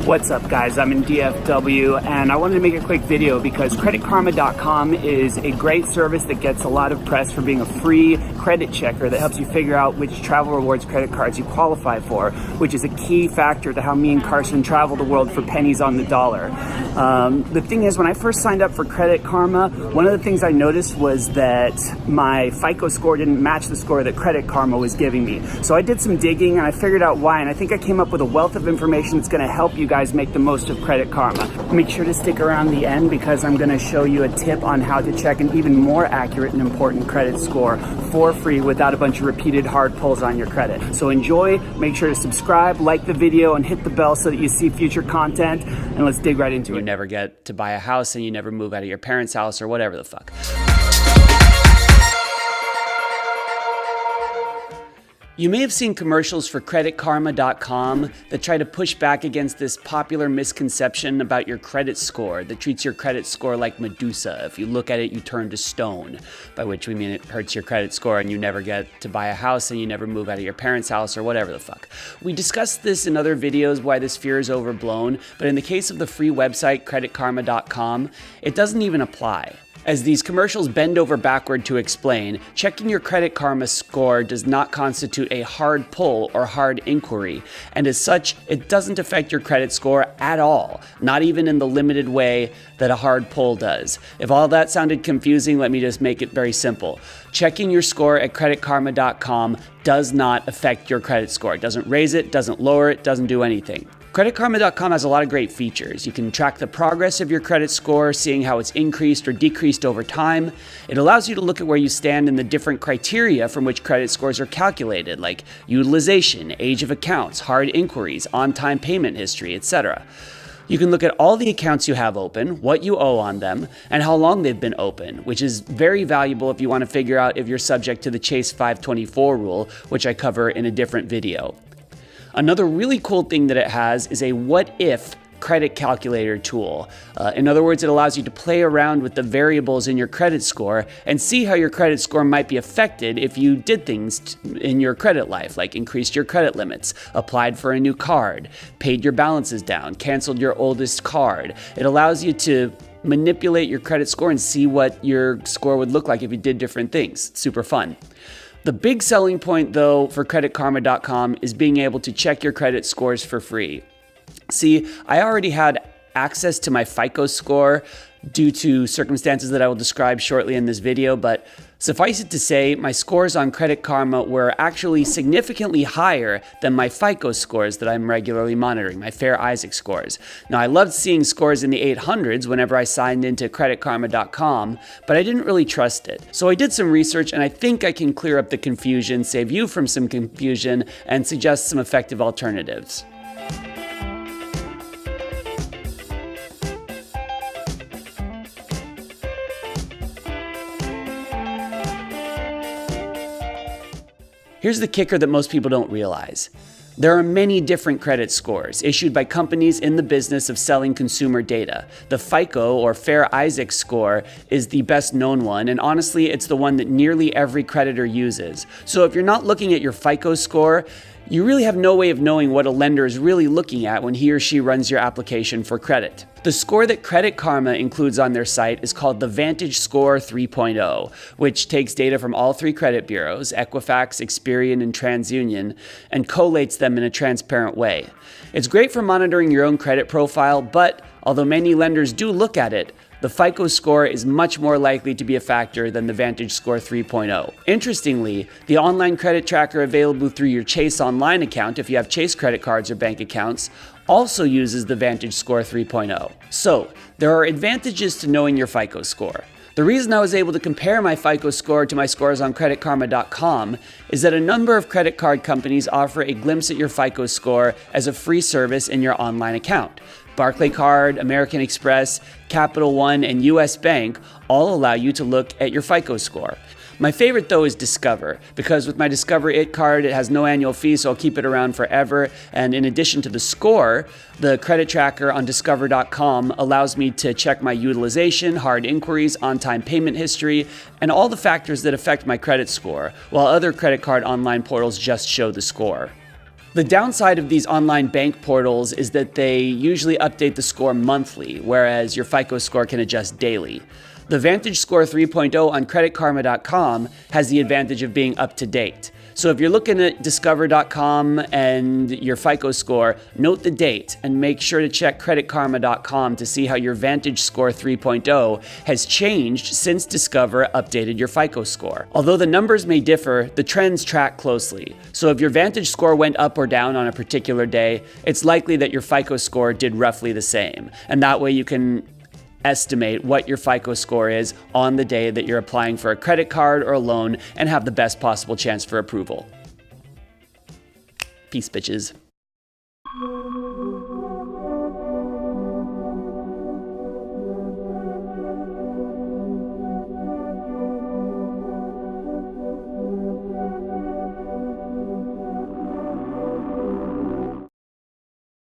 What's up guys, I'm in DFW and I wanted to make a quick video because creditkarma.com is a great service that gets a lot of press for being a free credit checker that helps you figure out which travel rewards credit cards you qualify for, which is a key factor to how me and Carson travel the world for pennies on the dollar. The thing is, when I first signed up for Credit Karma, one of the things I noticed was that my FICO score didn't match the score that Credit Karma was giving me. So I did some digging and I figured out why, and I think I came up with a wealth of information that's going to help you guys make the most of Credit Karma. Make sure to stick around the end because I'm going to show you a tip on how to check an even more accurate and important credit score for free without a bunch of repeated hard pulls on your credit. So enjoy, make sure to subscribe, like the video, and hit the bell so that you see future content, and let's dig right into it. You never get to buy a house and you never move out of your parents' house or whatever the fuck. You may have seen commercials for creditkarma.com that try to push back against this popular misconception about your credit score that treats your credit score like Medusa. If you look at it, you turn to stone, by which we mean it hurts your credit score and you never get to buy a house and you never move out of your parents' house or whatever the fuck. We discussed this in other videos, why this fear is overblown, but in the case of the free website creditkarma.com, it doesn't even apply. As these commercials bend over backward to explain, checking your Credit Karma score does not constitute a hard pull or hard inquiry, and as such, it doesn't affect your credit score at all, not even in the limited way that a hard pull does. If all that sounded confusing, let me just make it very simple. Checking your score at creditkarma.com does not affect your credit score. It doesn't raise it, doesn't lower it, doesn't do anything. CreditKarma.com has a lot of great features. You can track the progress of your credit score, seeing how it's increased or decreased over time. It allows you to look at where you stand in the different criteria from which credit scores are calculated, like utilization, age of accounts, hard inquiries, on-time payment history, etc. You can look at all the accounts you have open, what you owe on them, and how long they've been open, which is very valuable if you want to figure out if you're subject to the Chase 524 rule, which I cover in a different video. Another really cool thing that it has is a what-if credit calculator tool. In other words, it allows you to play around with the variables in your credit score and see how your credit score might be affected if you did things in your credit life, like increased your credit limits, applied for a new card, paid your balances down, canceled your oldest card. It allows you to manipulate your credit score and see what your score would look like if you did different things. It's super fun. The big selling point, though, for creditkarma.com is being able to check your credit scores for free. See, I already had access to my FICO score due to circumstances that I will describe shortly in this video, but suffice it to say, my scores on Credit Karma were actually significantly higher than my FICO scores that I'm regularly monitoring, my Fair Isaac scores. Now, I loved seeing scores in the 800s whenever I signed into creditkarma.com, but I didn't really trust it. So I did some research, and I think I can clear up the confusion, save you from some confusion, and suggest some effective alternatives. Here's the kicker that most people don't realize. There are many different credit scores issued by companies in the business of selling consumer data. The FICO, or Fair Isaac score, is the best known one, and honestly, it's the one that nearly every creditor uses. So if you're not looking at your FICO score, you really have no way of knowing what a lender is really looking at when he or she runs your application for credit. The score that Credit Karma includes on their site is called the VantageScore 3.0, which takes data from all three credit bureaus, Equifax, Experian, and TransUnion, and collates them in a transparent way. It's great for monitoring your own credit profile, but although many lenders do look at it, the FICO score is much more likely to be a factor than the VantageScore 3.0. Interestingly, the online credit tracker available through your Chase Online account, if you have Chase credit cards or bank accounts, also uses the VantageScore 3.0. So, there are advantages to knowing your FICO score. The reason I was able to compare my FICO score to my scores on creditkarma.com is that a number of credit card companies offer a glimpse at your FICO score as a free service in your online account. Barclaycard, American Express, Capital One, and US Bank all allow you to look at your FICO score. My favorite, though, is Discover, because with my Discover It card, it has no annual fee, so I'll keep it around forever. And in addition to the score, the credit tracker on Discover.com allows me to check my utilization, hard inquiries, on-time payment history, and all the factors that affect my credit score, while other credit card online portals just show the score. The downside of these online bank portals is that they usually update the score monthly, whereas your FICO score can adjust daily. The VantageScore 3.0 on CreditKarma.com has the advantage of being up to date. So if you're looking at Discover.com and your FICO score, note the date and make sure to check CreditKarma.com to see how your VantageScore 3.0 has changed since Discover updated your FICO score. Although the numbers may differ, the trends track closely. So if your VantageScore went up or down on a particular day, it's likely that your FICO score did roughly the same. And that way you can estimate what your FICO score is on the day that you're applying for a credit card or a loan and have the best possible chance for approval. Peace, bitches.